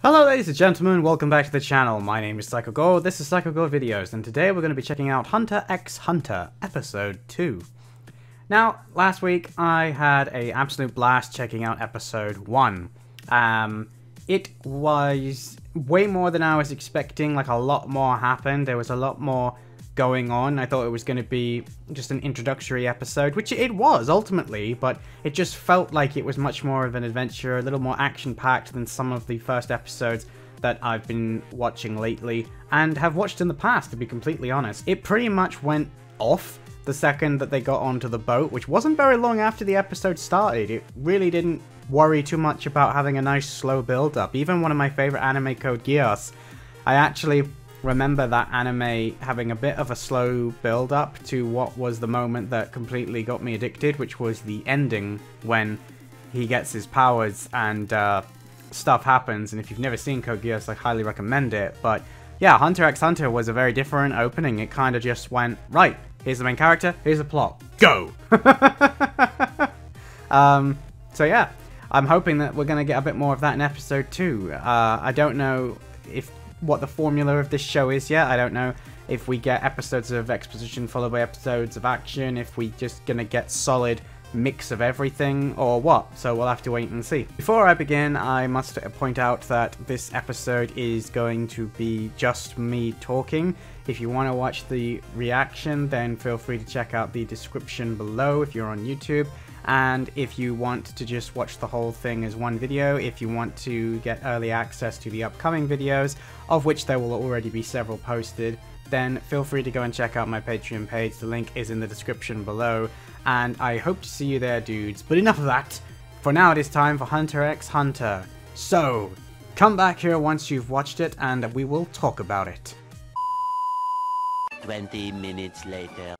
Hello ladies and gentlemen, welcome back to the channel. My name is PsychoGo, this is PsychoGo Videos, and today we're going to be checking out HunterXHunter Episode 2. Now, last week I had an absolute blast checking out Episode 1. It was way more than I was expecting, like a lot more happened, there was a lot more going on. I thought it was going to be just an introductory episode, which it was ultimately, but it just felt like it was much more of an adventure, a little more action-packed than some of the first episodes that I've been watching lately, and have watched in the past, to be completely honest. It pretty much went off the second that they got onto the boat, which wasn't very long after the episode started. It really didn't worry too much about having a nice slow build-up. Even one of my favorite anime, Code Geass, I actually remember that anime having a bit of a slow build up to what was the moment that completely got me addicted, which was the ending when he gets his powers and stuff happens. And if you've never seen Code Geass, I highly recommend it. But yeah, HunterXHunter was a very different opening. It kind of just went, right, here's the main character, here's the plot, go! So yeah, I'm hoping that we're going to get a bit more of that in episode 2. I don't know what the formula of this show is yet. I don't know if we get episodes of exposition followed by episodes of action, if we just gonna get solid mix of everything, or what. So we'll have to wait and see. Before I begin, I must point out that this episode is going to be just me talking. If you want to watch the reaction, then feel free to check out the description below if you're on YouTube. And if you want to just watch the whole thing as one video, if you want to get early access to the upcoming videos, of which there will already be several posted, then feel free to go and check out my Patreon page. The link is in the description below, and I hope to see you there, dudes. But enough of that. For now, it is time for HunterXHunter. So, come back here once you've watched it, and we will talk about it. 20 minutes later.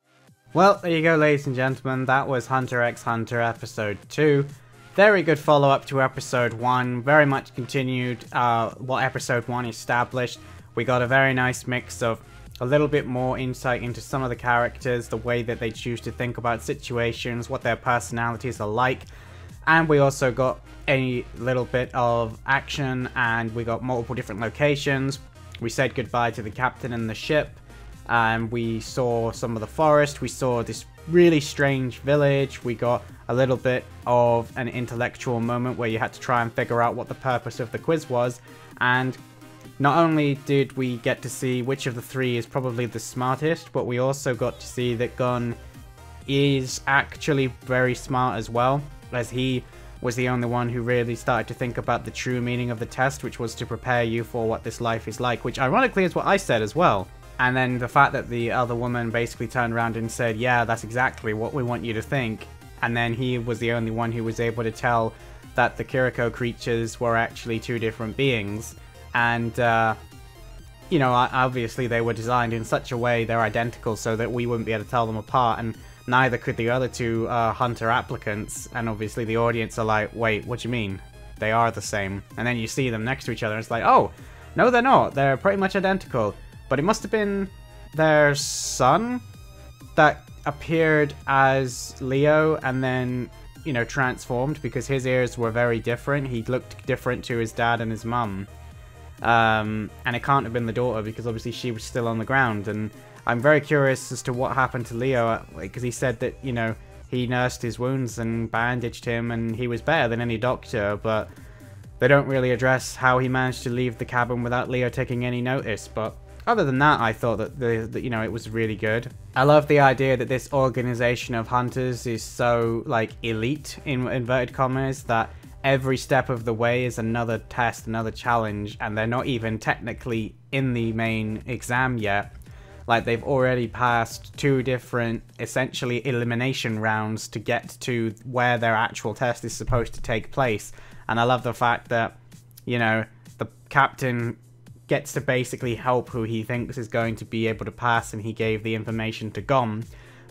Well, there you go, ladies and gentlemen, that was HunterXHunter Episode 2. Very good follow-up to Episode 1, very much continued what Episode 1 established. We got a very nice mix of a little bit more insight into some of the characters, the way that they choose to think about situations, what their personalities are like, and we also got a little bit of action, and we got multiple different locations. We said goodbye to the captain and the ship, and we saw some of the forest, we saw this really strange village, we got a little bit of an intellectual moment where you had to try and figure out what the purpose of the quiz was, and not only did we get to see which of the three is probably the smartest, but we also got to see that Gon is actually very smart as well, as he was the only one who really started to think about the true meaning of the test, which was to prepare you for what this life is like, which ironically is what I said as well. And then the fact that the other woman basically turned around and said, yeah, that's exactly what we want you to think. And then he was the only one who was able to tell that the Kiriko creatures were actually two different beings. And, you know, obviously they were designed in such a way they're identical so that we wouldn't be able to tell them apart. And neither could the other two Hunter applicants. And obviously the audience are like, wait, what do you mean? They are the same. And then you see them next to each other and it's like, oh, no they're not. They're pretty much identical. But it must have been their son that appeared as Leo and then, you know, transformed, because his ears were very different. He looked different to his dad and his mum. And it can't have been the daughter, because obviously she was still on the ground. And I'm very curious as to what happened to Leo, because he said that, you know, he nursed his wounds and bandaged him and he was better than any doctor, but they don't really address how he managed to leave the cabin without Leo taking any notice. But other than that, I thought that you know, it was really good. I love the idea that this organization of hunters is so, like, elite, in inverted commas, that every step of the way is another test, another challenge, and they're not even technically in the main exam yet. Like, they've already passed 2 different, essentially, elimination rounds to get to where their actual test is supposed to take place. And I love the fact that, you know, the captain gets to basically help who he thinks is going to be able to pass, and he gave the information to Gon.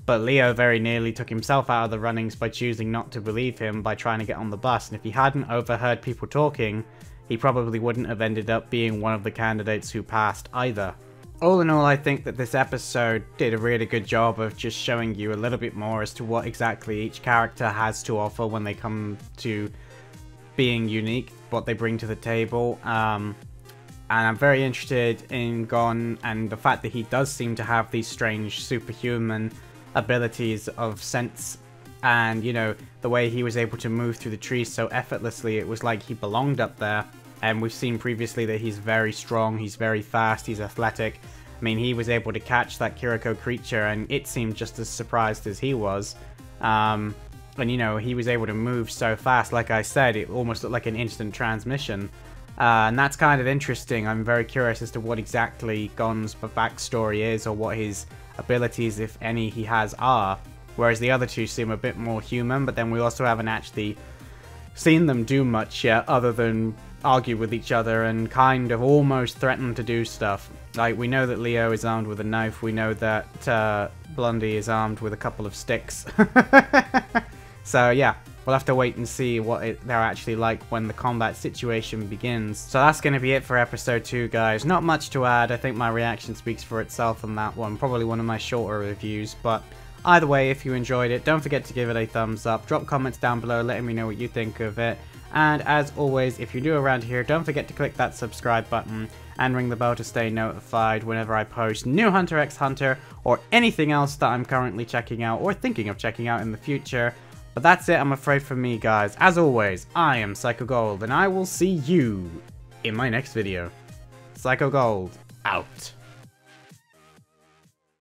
But Leo very nearly took himself out of the runnings by choosing not to believe him by trying to get on the bus, and if he hadn't overheard people talking, he probably wouldn't have ended up being one of the candidates who passed either. All in all, I think that this episode did a really good job of just showing you a little bit more as to what exactly each character has to offer when they come to being unique, what they bring to the table. And I'm very interested in Gon and the fact that he does seem to have these strange superhuman abilities of sense, and you know, the way he was able to move through the trees so effortlessly, it was like he belonged up there. And we've seen previously that he's very strong, he's very fast, he's athletic. I mean, he was able to catch that Kiriko creature and it seemed just as surprised as he was. And you know, he was able to move so fast, like I said, it almost looked like an instant transmission. And that's kind of interesting. I'm very curious as to what exactly Gon's backstory is, or what his abilities, if any, he has are. Whereas the other two seem a bit more human, but then we also haven't actually seen them do much yet, other than argue with each other and kind of almost threaten to do stuff. Like, we know that Leo is armed with a knife, we know that Blondie is armed with a couple of sticks. So yeah, we'll have to wait and see what they're actually like when the combat situation begins. So that's going to be it for episode 2, guys. Not much to add. I think my reaction speaks for itself on that one. Probably one of my shorter reviews, but either way, if you enjoyed it, don't forget to give it a thumbs up. Drop comments down below letting me know what you think of it. And as always, if you're new around here, don't forget to click that subscribe button and ring the bell to stay notified whenever I post new Hunter x Hunter or anything else that I'm currently checking out or thinking of checking out in the future. But that's it, I'm afraid, from me, guys. As always, I am Psycho Gold, and I will see you in my next video. Psycho Gold, out.